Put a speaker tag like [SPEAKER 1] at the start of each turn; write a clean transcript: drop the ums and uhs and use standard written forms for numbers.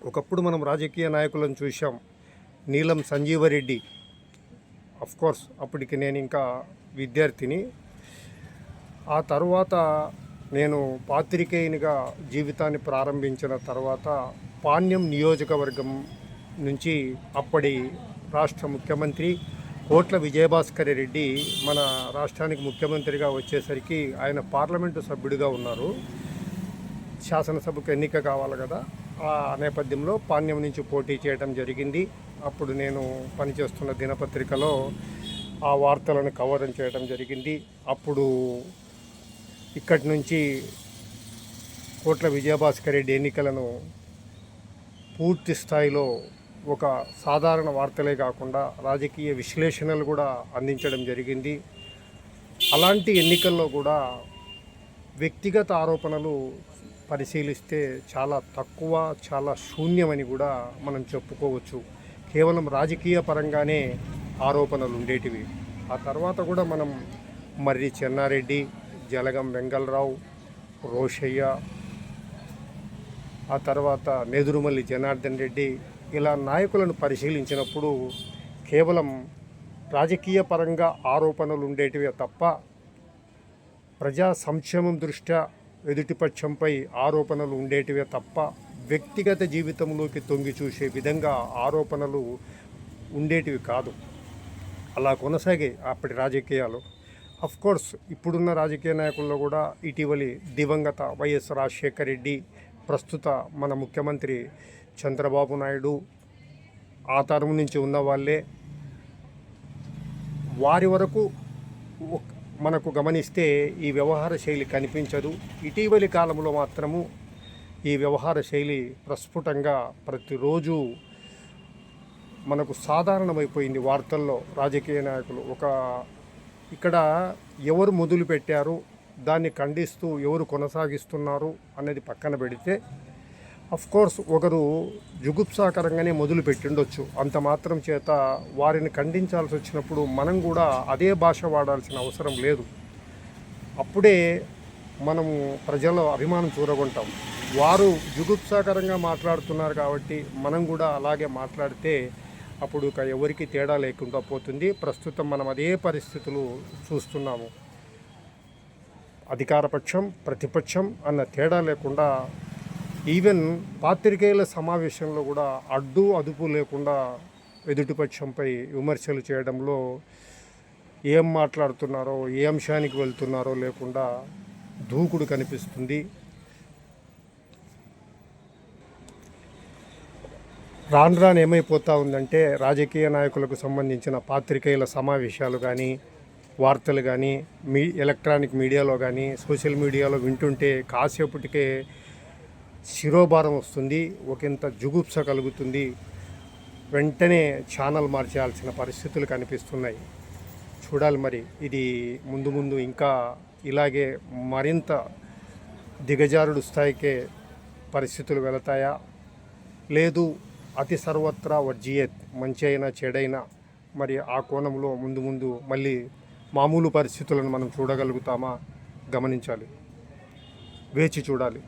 [SPEAKER 1] ఒకప్పుడు మనం రాజకీయ నాయకులను చూసాం. నీలం సంజీవరెడ్డి, కోర్స్ అప్పటికి నేను ఇంకా విద్యార్థిని. ఆ తర్వాత నేను పాత్రికేయునిగా జీవితాన్ని ప్రారంభించిన తర్వాత పాణ్యం నియోజకవర్గం నుంచి అప్పటి రాష్ట్ర ముఖ్యమంత్రి కోట్ల విజయభాస్కర్ రెడ్డి మన రాష్ట్రానికి ముఖ్యమంత్రిగా వచ్చేసరికి ఆయన పార్లమెంటు సభ్యుడిగా ఉన్నారు. శాసనసభకు ఎన్నిక కావాలి కదా, ఆ నేపథ్యంలో పాణ్యం నుంచి పోటీ చేయడం జరిగింది. అప్పుడు నేను పనిచేస్తున్న దినపత్రికలో ఆ వార్తలను కవర్ చేయడం జరిగింది. అప్పుడు ఇక్కడి నుంచి కోట్ల విజయభాస్కర్ రెడ్డి ఎన్నికలను పూర్తి స్థాయిలో ఒక సాధారణ వార్తలే కాకుండా రాజకీయ విశ్లేషణలు కూడా అందించడం జరిగింది. అలాంటి ఎన్నికల్లో కూడా వ్యక్తిగత ఆరోపణలు పరిశీలిస్తే చాలా తక్కువ, చాలా శూన్యమని కూడా మనం చెప్పుకోవచ్చు. కేవలం రాజకీయ పరంగానే ఆరోపణలు ఉండేటివి. ఆ తర్వాత కూడా మనం మర్రి చెన్నారెడ్డి, జలగం వెంగళరావు, రోషయ్య, ఆ తర్వాత నెదురుమల్లి జనార్దన్ రెడ్డి, ఇలా నాయకులను పరిశీలించినప్పుడు కేవలం రాజకీయ పరంగా ఆరోపణలు ఉండేటివే తప్ప ప్రజా సంక్షేమం దృష్ట్యా ఎదుటిపక్షంపై ఆరోపణలు ఉండేటివే తప్ప వ్యక్తిగత జీవితంలోకి తొంగి చూసే విధంగా ఆరోపణలు ఉండేటివి కాదు. అలా కొనసాగే అప్పటి రాజకీయాలు. కోర్స్ ఇప్పుడున్న రాజకీయ నాయకుల్లో కూడా ఇటీవలి దివంగత వైఎస్ రాజశేఖర్ రెడ్డి, ప్రస్తుత మన ముఖ్యమంత్రి చంద్రబాబు నాయుడు, ఆ తరం నుంచి ఉన్న వాళ్ళే. వారి వరకు మనకు గమనిస్తే ఈ వ్యవహార శైలి కనిపించదు. ఇటీవలి కాలంలో మాత్రము ఈ వ్యవహార శైలి ప్రస్ఫుటంగా ప్రతిరోజు మనకు సాధారణమైపోయింది. వార్తల్లో రాజకీయ నాయకులు ఇక్కడ ఎవరు మొదలు పెట్టారు, దాన్ని ఖండిస్తూ ఎవరు కొనసాగిస్తున్నారు అనేది పక్కన పెడితే, కోర్స్ ఒకరు జుగుప్సాకరంగానే మొదలు పెట్టిండొచ్చు. అంత మాత్రం చేత వారిని ఖండించాల్సి వచ్చినప్పుడు మనం కూడా అదే భాష వాడాల్సిన అవసరం లేదు. అప్పుడే మనము ప్రజల అభిమానం చూరగొంటాం. వారు జుగుప్సాకరంగా మాట్లాడుతున్నారు కాబట్టి మనం కూడా అలాగే మాట్లాడితే అప్పుడు ఎవరికి తేడా లేకుండా పోతుంది. ప్రస్తుతం మనం అదే పరిస్థితులు చూస్తున్నాము. అధికారపక్షం, ప్రతిపక్షం అన్న తేడా లేకుండా ఈవెన్ పాత్రికేయుల సమావేశంలో కూడా అడ్డు అదుపు లేకుండా ఎదుటిపక్షంపై విమర్శలు చేయడంలో ఏం మాట్లాడుతున్నారో, ఏ అంశానికి వెళ్తున్నారో లేకుండా దూకుడు కనిపిస్తుంది. రాను రాను ఏమైపోతూ ఉందంటే రాజకీయ నాయకులకు సంబంధించిన పాత్రికేయుల సమావేశాలు కానీ, వార్తలు కానీ, ఎలక్ట్రానిక్ మీడియాలో కానీ, సోషల్ మీడియాలో వింటుంటే కాసేపటికే శిరోభారం వస్తుంది, ఒకంత జుగుప్స కలుగుతుంది. వెంటనే ఛానల్ మార్చాల్సిన పరిస్థితులు కనిపిస్తున్నాయి. చూడాలి మరి ఇది ముందు ముందు ఇంకా ఇలాగే మరింత దిగజారుడు స్థాయికే పరిస్థితులు వెళతాయా, లేదు అతి సర్వత్రా వర్జియేత్, మంచి అయినా చెడైనా మరి ఆ కోణంలో ముందు మళ్ళీ మామూలు పరిస్థితులను మనం చూడగలుగుతామా గమనించాలి, వేచి చూడాలి.